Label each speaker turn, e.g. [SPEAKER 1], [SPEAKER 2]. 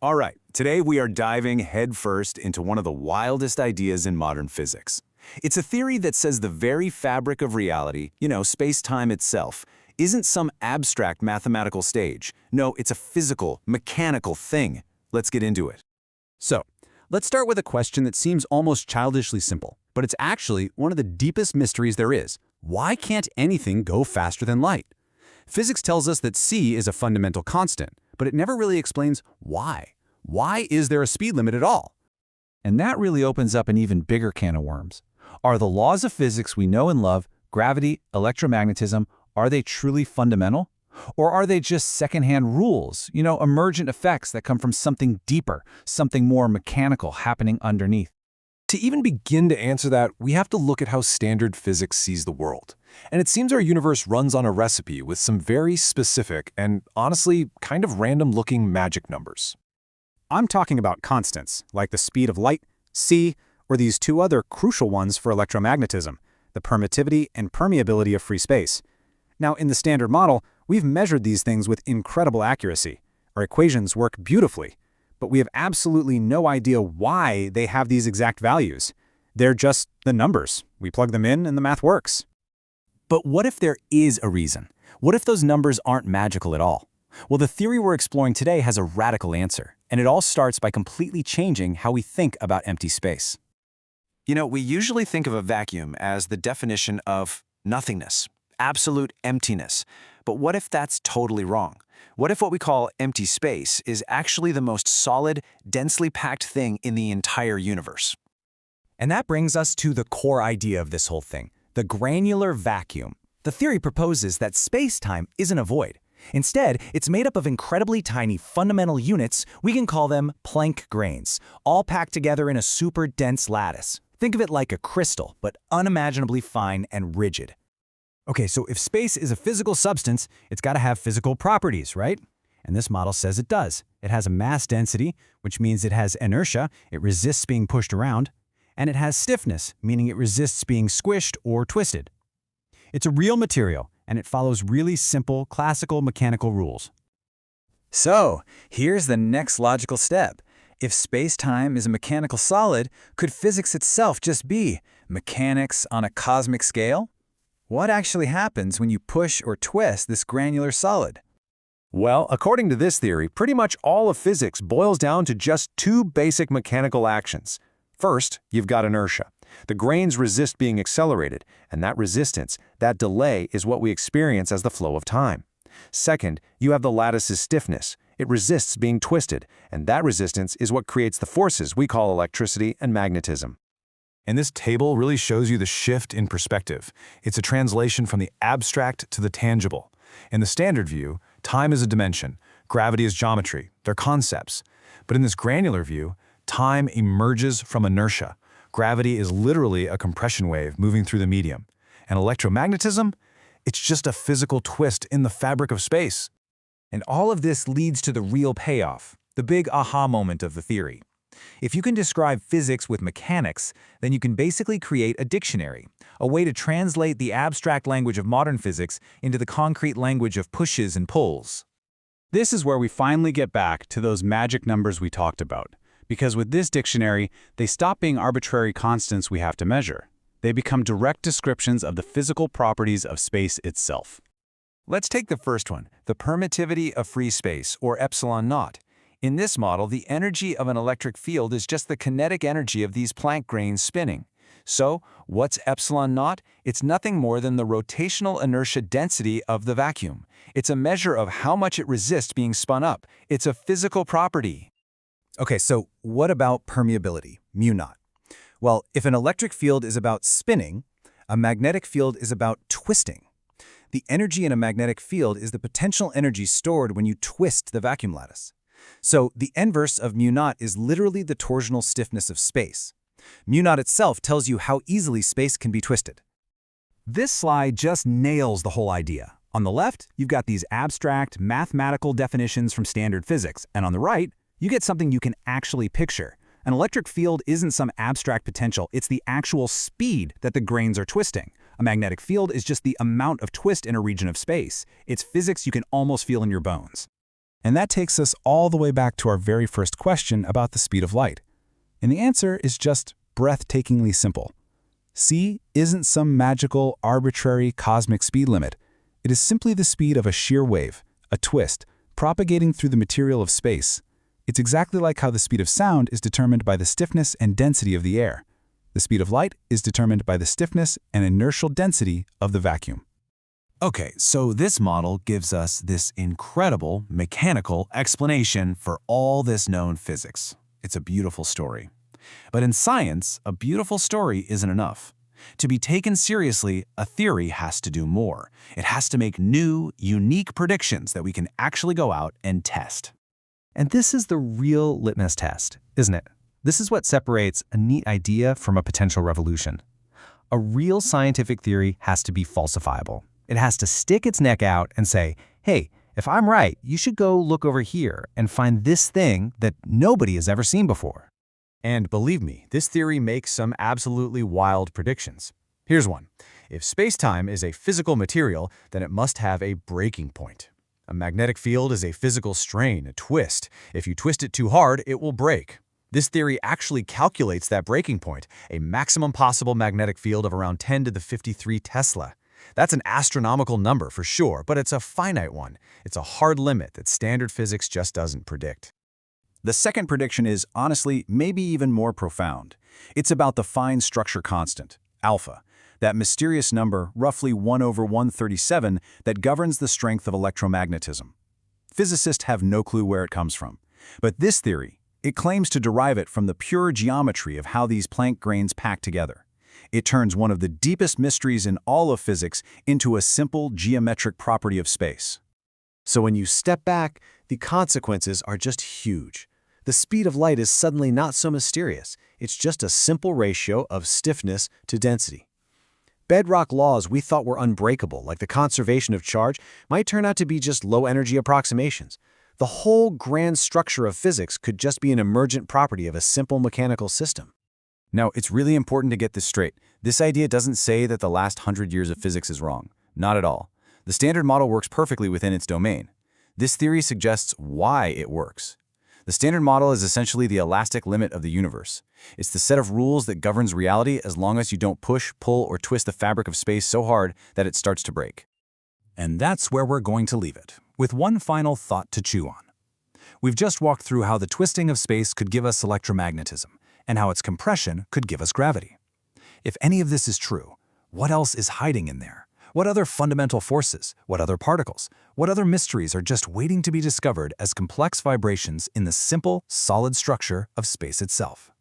[SPEAKER 1] All right, today we are diving headfirst into one of the wildest ideas in modern physics. It's a theory that says the very fabric of reality, space-time itself, isn't some abstract mathematical stage. No, it's a physical, mechanical thing. Let's get into it.
[SPEAKER 2] So, let's start with a question that seems almost childishly simple, but it's actually one of the deepest mysteries there is. Why can't anything go faster than light? Physics tells us that c is a fundamental constant, but it never really explains why. Why is there a speed limit at all?
[SPEAKER 3] And that really opens up an even bigger can of worms. Are the laws of physics we know and love, gravity, electromagnetism, are they truly fundamental? Or are they just secondhand rules, emergent effects that come from something deeper, something more mechanical happening underneath?
[SPEAKER 4] To even begin to answer that, we have to look at how standard physics sees the world. And it seems our universe runs on a recipe with some very specific and, honestly, kind of random-looking magic numbers.
[SPEAKER 5] I'm talking about constants, like the speed of light, c, or these two other crucial ones for electromagnetism, the permittivity and permeability of free space. Now, in the Standard Model, we've measured these things with incredible accuracy. Our equations work beautifully, but we have absolutely no idea why they have these exact values. They're just the numbers. We plug them in and the math works.
[SPEAKER 1] But what if there is a reason? What if those numbers aren't magical at all? Well, the theory we're exploring today has a radical answer, and it all starts by completely changing how we think about empty space. We usually think of a vacuum as the definition of nothingness, absolute emptiness. But what if that's totally wrong? What if what we call empty space is actually the most solid, densely packed thing in the entire universe?
[SPEAKER 6] And that brings us to the core idea of this whole thing, the granular vacuum. The theory proposes that space-time isn't a void. Instead, it's made up of incredibly tiny fundamental units. We can call them Planck grains, all packed together in a super dense lattice. Think of it like a crystal, but unimaginably fine and rigid. Okay, so if space is a physical substance, it's got to have physical properties, right? And this model says it does. It has a mass density, which means it has inertia, it resists being pushed around, and it has stiffness, meaning it resists being squished or twisted. It's a real material, and it follows really simple, classical mechanical rules.
[SPEAKER 3] So, here's the next logical step. If space-time is a mechanical solid, could physics itself just be mechanics on a cosmic scale? What actually happens when you push or twist this granular solid?
[SPEAKER 4] Well, according to this theory, pretty much all of physics boils down to just two basic mechanical actions. First, you've got inertia. The grains resist being accelerated, and that resistance, that delay, is what we experience as the flow of time. Second, you have the lattice's stiffness. It resists being twisted, and that resistance is what creates the forces we call electricity and magnetism.
[SPEAKER 7] And this table really shows you the shift in perspective. It's a translation from the abstract to the tangible. In the standard view, time is a dimension, gravity is geometry, they're concepts. But in this granular view, time emerges from inertia. Gravity is literally a compression wave moving through the medium. And electromagnetism? It's just a physical twist in the fabric of space.
[SPEAKER 6] And all of this leads to the real payoff, the big aha moment of the theory. If you can describe physics with mechanics, then you can basically create a dictionary, a way to translate the abstract language of modern physics into the concrete language of pushes and pulls.
[SPEAKER 5] This is where we finally get back to those magic numbers we talked about. Because with this dictionary, they stop being arbitrary constants we have to measure. They become direct descriptions of the physical properties of space itself.
[SPEAKER 4] Let's take the first one, the permittivity of free space, or epsilon naught. In this model, the energy of an electric field is just the kinetic energy of these Planck grains spinning. So, what's epsilon naught? It's nothing more than the rotational inertia density of the vacuum. It's a measure of how much it resists being spun up. It's a physical property.
[SPEAKER 6] Okay, so what about permeability, mu naught? Well, if an electric field is about spinning, a magnetic field is about twisting. The energy in a magnetic field is the potential energy stored when you twist the vacuum lattice. So the inverse of mu naught is literally the torsional stiffness of space. Mu naught itself tells you how easily space can be twisted. This slide just nails the whole idea. On the left, you've got these abstract, mathematical definitions from standard physics, and on the right, you get something you can actually picture. An electric field isn't some abstract potential, it's the actual speed that the grains are twisting. A magnetic field is just the amount of twist in a region of space. It's physics you can almost feel in your bones.
[SPEAKER 3] And that takes us all the way back to our very first question about the speed of light. And the answer is just breathtakingly simple. C isn't some magical, arbitrary cosmic speed limit. It is simply the speed of a shear wave, a twist, propagating through the material of space. It's exactly like how the speed of sound is determined by the stiffness and density of the air. The speed of light is determined by the stiffness and inertial density of the vacuum.
[SPEAKER 1] Okay, so this model gives us this incredible mechanical explanation for all this known physics. It's a beautiful story. But in science, a beautiful story isn't enough. To be taken seriously, a theory has to do more. It has to make new, unique predictions that we can actually go out and test.
[SPEAKER 6] And this is the real litmus test, isn't it? This is what separates a neat idea from a potential revolution. A real scientific theory has to be falsifiable. It has to stick its neck out and say, hey, if I'm right, you should go look over here and find this thing that nobody has ever seen before.
[SPEAKER 4] And believe me, this theory makes some absolutely wild predictions. Here's one. If space-time is a physical material, then it must have a breaking point. A magnetic field is a physical strain, a twist. If you twist it too hard, it will break. This theory actually calculates that breaking point, a maximum possible magnetic field of around 10 to the 53 Tesla. That's an astronomical number for sure, but it's a finite one. It's a hard limit that standard physics just doesn't predict.
[SPEAKER 2] The second prediction is, honestly, maybe even more profound. It's about the fine structure constant, alpha, that mysterious number, roughly 1/137, that governs the strength of electromagnetism. Physicists have no clue where it comes from. But this theory, it claims to derive it from the pure geometry of how these Planck grains pack together. It turns one of the deepest mysteries in all of physics into a simple geometric property of space.
[SPEAKER 4] So when you step back, the consequences are just huge. The speed of light is suddenly not so mysterious. It's just a simple ratio of stiffness to density. Bedrock laws we thought were unbreakable, like the conservation of charge, might turn out to be just low-energy approximations. The whole grand structure of physics could just be an emergent property of a simple mechanical system.
[SPEAKER 1] Now, it's really important to get this straight. This idea doesn't say that the last 100 years of physics is wrong. Not at all. The standard model works perfectly within its domain. This theory suggests why it works. The standard model is essentially the elastic limit of the universe. It's the set of rules that governs reality as long as you don't push, pull, or twist the fabric of space so hard that it starts to break.
[SPEAKER 3] And that's where we're going to leave it, with one final thought to chew on. We've just walked through how the twisting of space could give us electromagnetism, and how its compression could give us gravity. If any of this is true, what else is hiding in there? What other fundamental forces, what other particles, what other mysteries are just waiting to be discovered as complex vibrations in the simple, solid structure of space itself?